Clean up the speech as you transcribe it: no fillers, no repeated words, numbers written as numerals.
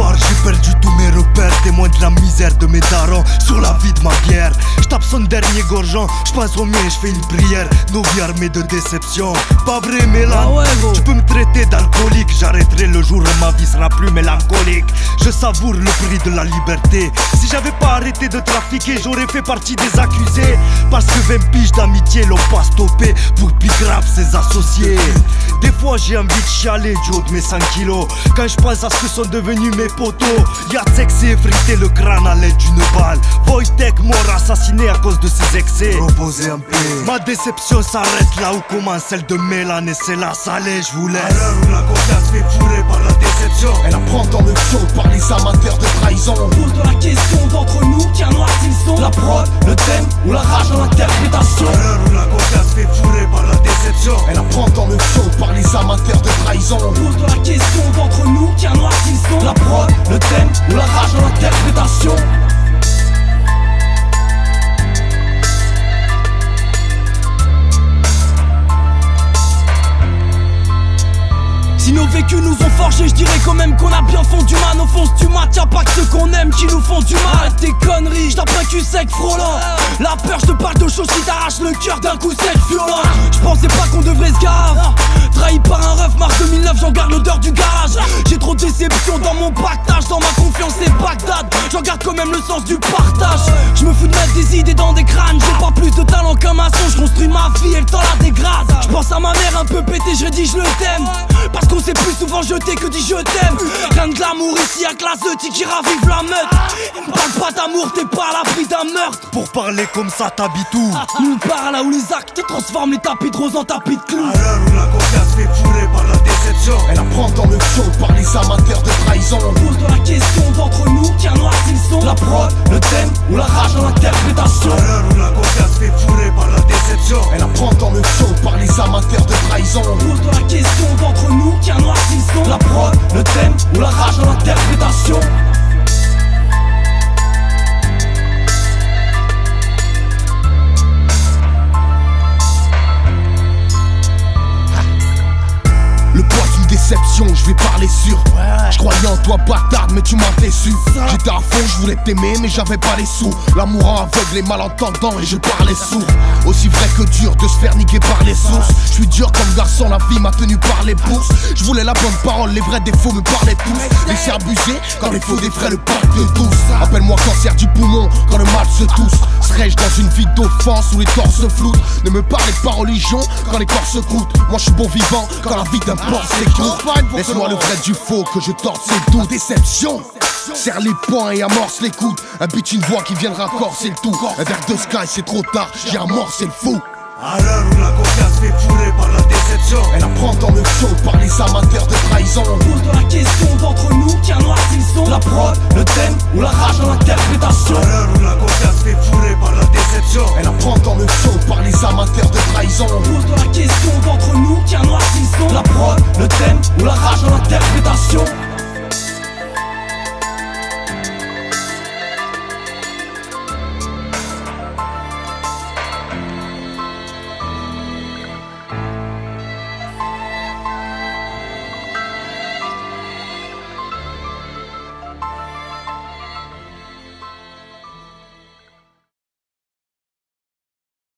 part j'ai perdu tous mes repères, témoin de la misère de mes darons sur la vie de ma bière. J'tape son dernier gorgeon, j'pense au mien et j'fais une prière. Nos vies armées de déception, pas vrai Mélan. Tu peux me traiter d'alcoolique, j'arrêterai le jour où ma vie sera plus mélancolique. Je savoure le prix de la liberté. Si j'avais pas arrêté de trafiquer, j'aurais fait partie des accusés. Parce que 20 piges d'amitié l'ont pas stoppé pour Pigrave ses associés. Des fois j'ai envie de chialer du haut de mes 100 kilos quand je pense à ce que sont devenus mes potos. Yatsek s'est effrité le crâne à l'aide d'une balle. Wojtek mort assassiné à cause de ses excès. Reposez en paix. Ma déception s'arrête là où commence celle de Mélan et c'est là, ça allait, je vous laisse. À l'heure où la confiance fait fourrer par la déception, elle apprend dans le show par les amateurs de trahison. On pose de la question d'entre nous qui a noirci le son. La prod, le thème ou la rage dans l'interprétation. À l'heure où la confiance fait fourrer par la déception, elle apprend dans le show par les amateurs de trahison. On pose de la question d'entre nous qui a noirci le son. La prod, le thème ou la rage dans l'interprétation. Si nos vécus nous ont forgés, je dirais quand même qu'on a bien fondu man. Au fond du match, y'a pas que ceux qu'on aime qui nous font du mal. Arrête tes conneries, j'tape un cul sec frôlant. La peur, j'te parle de choses qui t'arrachent le cœur d'un coup sec violent. J'pensais pas qu'on devrait se garer. Trahi par un ref, mars 2009, j'en garde l'odeur du garage. J'ai trop de déceptions dans mon pactage, dans ma confiance c'est Bagdad. J'en garde quand même le sens du partage. Je me fous de mettre des idées dans des crânes. J'ai pas plus de talent qu'un maçon, j'construis ma vie et le temps la dégrade. J'pense à ma mère un peu pétée, j'rédige le thème. Parce qu'on s'est plus souvent jeté que dit je t'aime. Rien de glamour ici, y'a que la zeutique qui ravive la meute. Parle pas d'amour, t'es pas à l'abri d'un meurtre. Pour parler comme ça t'habites où? Nulle part là où les actes transforment les tapis de rose en tapis de clous. À l'heure où la confiance fait fourrer par la déception, elle apprend dans le show par les amateurs de trahison. On pose de la question d'entre nous qui a noirci le son. La prod, le thème ou la rage dans l'interprétation. À l'heure où la confiance fait fourrer par la déception, elle apprend dans le show par les amateurs de trahison. On pose de la question d'entre nous qui a noirci le son. La prod, le thème ou la rage dans l'interprétation. Le poids d'une déception, je vais parler sur. Je croyais en toi bâtard mais tu m'as déçu. J'étais à fond, je voulais t'aimer mais j'avais pas les sous. L'amour en aveugle et malentendant et je parlais sourd. Aussi vrai que dur de se faire niquer par les sources. Je suis dur comme garçon, la vie m'a tenu par les bourses. Je voulais la bonne parole, les vrais défauts me parlaient tous. Laisser abuser quand les faux défraient le parc de douce. Appelle-moi cancer du poumon quand le mal se tousse. Serais-je dans une vie d'offense où les torses se floutent? Ne me parlez pas religion quand les corps se coûtent. Moi je suis bon vivant quand la vie d'un porc s'écoute. Laisse-moi le vrai du faux que je torde ses doutes. Déception, serre les poings et amorce les coudes. Un beat, une voix qui viendra corser le tout. Un verre de sky, c'est trop tard, j'ai amorcé le fou. À l'heure où la confiance fait fourrer par la déception, elle apprend dans le show par les amateurs de trahison. On pose de la question d'entre nous qui a noirci le son. La prod, le thème ou la rage dans l'interprétation. À l'heure où la confiance fait fourrer par la déception, elle apprend dans le show par les amateurs de trahison. On pose de la question d'entre nous qui a noirci le son. La prod, le thème ou la rage dans l'interprétation.